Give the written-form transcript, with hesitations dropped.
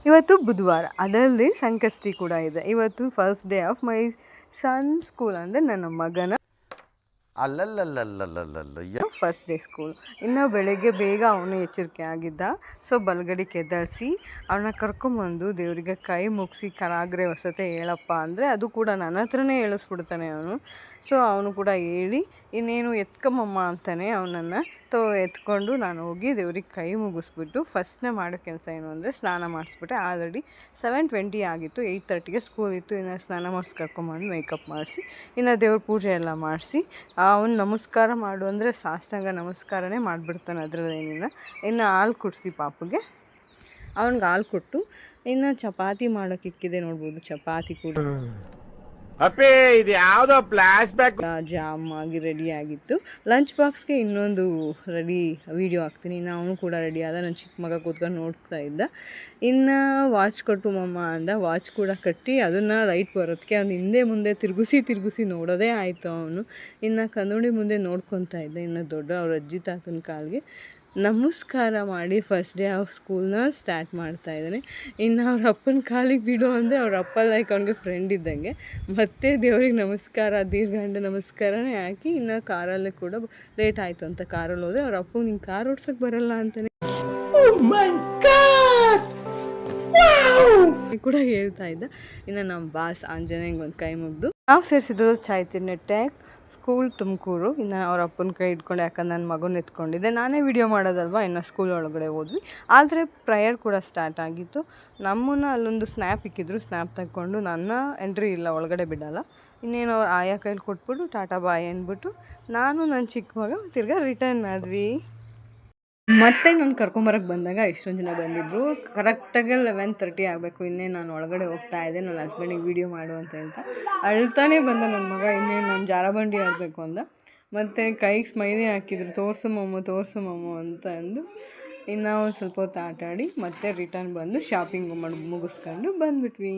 ಇವತ್ತು ಬುಧವಾರ, ಅದರಲ್ಲಿ ಸಂಕಷ್ಟಿ ಕೂಡ ಇದೆ. ಇವತ್ತು first day of my son school, ಅಂದರೆ ನನ್ನ ಮಗನ ಫಸ್ಟ್ ಡೇ ಸ್ಕೂಲ್. ಇನ್ನು ಬೆಳಗ್ಗೆ ಬೇಗ ಅವನು ಎಚ್ಚರಿಕೆ ಆಗಿದ್ದ. ಸೊ ಬಲಗಡೆಗೆ ಎದ್ದಳಿಸಿ ಅವನ್ನ ಕರ್ಕೊಂಬಂದು ದೇವರಿಗೆ ಕೈ ಮುಗಿಸಿ ಕರಾಗ್ರೆ ವಸತೆ ಹೇಳಪ್ಪ ಅಂದರೆ ಅದು ಕೂಡ ನನ್ನ ಹತ್ರನೇ ಹೇಳಿಸ್ಬಿಡ್ತಾನೆ ಅವನು. ಸೊ ಅವನು ಕೂಡ ಹೇಳಿ ಇನ್ನೇನು ಎತ್ಕೊಂಬಮ್ಮ ಅಂತಾನೆ ಅವನನ್ನು ಎತ್ಕೊಂಡು ನಾನು ಹೋಗಿ ದೇವ್ರಿಗೆ ಕೈ ಮುಗಿಸ್ಬಿಟ್ಟು ಫಸ್ಟ್ನೇ ಮಾಡೋ ಕೆಲಸ ಏನು ಅಂದರೆ ಸ್ನಾನ ಮಾಡಿಸ್ಬಿಟ್ಟೆ. ಆಲ್ರೆಡಿ 7:20 ಆಗಿತ್ತು, 8:30ಗೆ ಸ್ಕೂಲ್ ಇತ್ತು. ಇನ್ನು ಸ್ನಾನ ಮಾಡಿಸಿ ಕರ್ಕೊಂಬಂದು ಮೇಕಪ್ ಮಾಡಿಸಿ ಇನ್ನು ದೇವ್ರ ಪೂಜೆ ಎಲ್ಲ ಮಾಡಿಸಿ ಅವನು ನಮಸ್ಕಾರ ಮಾಡು ಅಂದರೆ ಸಾಷ್ಟಾಂಗ ನಮಸ್ಕಾರನೇ ಮಾಡಿಬಿಡ್ತಾನೆ, ಅದರಲ್ಲೇನಿಲ್ಲ. ಇನ್ನು ಹಾಲು ಕುಡಿಸಿ ಪಾಪುಗೆ, ಅವ್ನಿಗೆ ಹಾಲು ಕೊಟ್ಟು ಇನ್ನು ಚಪಾತಿ ಮಾಡೋಕ್ಕಿಕ್ಕಿದೆ ನೋಡ್ಬೋದು. ಚಪಾತಿ ಕೂಡ ಇದು ಯಾವುದೋ ಫ್ಲಾಶ್ ಬ್ಯಾಕ್ ಜಾಮ್ ಆಗಿ ರೆಡಿ ಆಗಿತ್ತು. ಲಂಚ್ ಬಾಕ್ಸ್ಗೆ ಇನ್ನೊಂದು ರೆಡಿ ವೀಡಿಯೋ ಹಾಕ್ತೀನಿ. ಇನ್ನು ಅವನು ಕೂಡ ರೆಡಿ ಆದ. ನನ್ನ ಚಿಕ್ಕ ಮಗ ಕೂತ್ಕೊಂಡು ನೋಡ್ತಾ ಇದ್ದ. ಇನ್ನು ವಾಚ್ ಕೊಟ್ಟು ಮಮ್ಮ ಅಂದ. ವಾಚ್ ಕೂಡ ಕಟ್ಟಿ ಅದನ್ನು ಲೈಟ್ ಬರೋದಕ್ಕೆ ಅವ್ನು ಹಿಂದೆ ಮುಂದೆ ತಿರುಗಿಸಿ ನೋಡೋದೇ ಆಯಿತು ಅವನು. ಇನ್ನು ಕನ್ನಡಿ ಮುಂದೆ ನೋಡ್ಕೊತಾ ಇದ್ದ. ಇನ್ನು ದೊಡ್ಡ ಅವ್ರ ಅಜ್ಜಿ ತಾತನ ಕಾಲಿಗೆ ನಮಸ್ಕಾರ ಮಾಡಿ ಫಸ್ಟ್ ಡೇ ಆಫ್ ಸ್ಕೂಲ್ನ ಸ್ಟಾರ್ಟ್ ಮಾಡ್ತಾ ಇದ್ದಾನೆ. ಇನ್ನು ಅವ್ರ ಅಪ್ಪನ ಕಾಲಿಗೆ ಬಿಡು ಅಂದರೆ ಅವ್ರ ಅಪ್ಪ ಲೈಕ್ ಅವನಿಗೆ ಫ್ರೆಂಡ್ ಇದ್ದಂಗೆ. ಮತ್ತೆ ದೇವ್ರಿಗೆ ನಮಸ್ಕಾರ, ದೀರ್ಘಂಡ ನಮಸ್ಕಾರನೇ ಹಾಕಿ ಇನ್ನು ಕಾರಲ್ಲೇ ಕೂಡ ಲೇಟ್ ಆಯಿತು ಅಂತ ಕಾರಲ್ಲಿ ಹೋದರೆ ಅವ್ರ ಅಪ್ಪ ನಿಂಗೆ ಕಾರ್ ಓಡ್ಸೋಕ್ಕೆ ಬರಲ್ಲ ಅಂತಾನೆ ಕೂಡ ಹೇಳ್ತಾ ಇದ್ದ. ಇನ್ನು ನಮ್ಮ ಬಾಸ್ ಆಂಜನೇಯಂಗೆ ಒಂದು ಕೈ ಮುಗಿದು ನಾವು ಸೇರಿಸಿದ್ರು ಚೈತನ್ಯ ಟೆಕ್ ಸ್ಕೂಲ್ ತುಮಕೂರು. ಇನ್ನು ಅವ್ರ ಅಪ್ಪನ ಕೈ ಇಟ್ಕೊಂಡು, ಯಾಕಂದ್ರೆ ನನ್ನ ಮಗನ ಎತ್ಕೊಂಡಿದ್ದೆ, ನಾನೇ ವಿಡಿಯೋ ಮಾಡೋದಲ್ವ. ಇನ್ನು ಸ್ಕೂಲ್ ಒಳಗಡೆ ಹೋದ್ವಿ. ಆದರೆ ಪ್ರೇಯರ್ ಕೂಡ ಸ್ಟಾರ್ಟ್ ಆಗಿತ್ತು. ನಮ್ಮನ್ನು ಅಲ್ಲೊಂದು ಸ್ನ್ಯಾಪ್ ಇಕ್ಕಿದ್ರು. ಸ್ನ್ಯಾಪ್ ತಗೊಂಡು ನನ್ನ ಎಂಟ್ರಿ ಇಲ್ಲ, ಒಳಗಡೆ ಬಿಡೋಲ್ಲ. ಇನ್ನೇನು ಅವ್ರು ಆಯಾ ಕೈಲಿ ಕೊಟ್ಬಿಟ್ಟು ಟಾಟಾ ಬಾಯ್ ಅಂದ್ಬಿಟ್ಟು ನಾನು ನನ್ನ ಚಿಕ್ಕ ಮಗ ತಿರ್ಗಾ ರಿಟರ್ನ್ ಆದ್ವಿ. ಮತ್ತೆ ನಾನು ಕರ್ಕೊಂಬರಕ್ಕೆ ಬಂದಾಗ ಇಷ್ಟೊಂದು ಜನ ಬಂದಿದ್ದರು. ಕರೆಕ್ಟಾಗಿ 11:30 ಆಗಬೇಕು. ಇನ್ನೇನು ನಾನು ಒಳಗಡೆ ಹೋಗ್ತಾ ಇದ್ದೆ, ನನ್ನ ಹಸ್ಬೆಂಡಿಗೆ ವೀಡಿಯೋ ಮಾಡು ಅಂತ ಹೇಳ್ತಾ ಅಳ್ತಾನೆ ಬಂದ ನನ್ನ ಮಗ. ಇನ್ನೇನು ನಾನು ಜಾರಬಂಡಿ ಆಡಬೇಕು ಅಂದ. ಮತ್ತು ಕೈಗೆ ಸ್ಮೈಲಿ ಹಾಕಿದ್ರು, ತೋರಿಸು ಮಮ್ಮು ಅಂತ ಅಂದು. ಇನ್ನು ಒಂದು ಸ್ವಲ್ಪ ಹೊತ್ತು ಆಟಾಡಿ ಮತ್ತೆ ರಿಟರ್ನ್ ಬಂದು ಶಾಪಿಂಗ್ ಮುಗಿಸ್ಕೊಂಡು ಬಂದುಬಿಟ್ವಿ.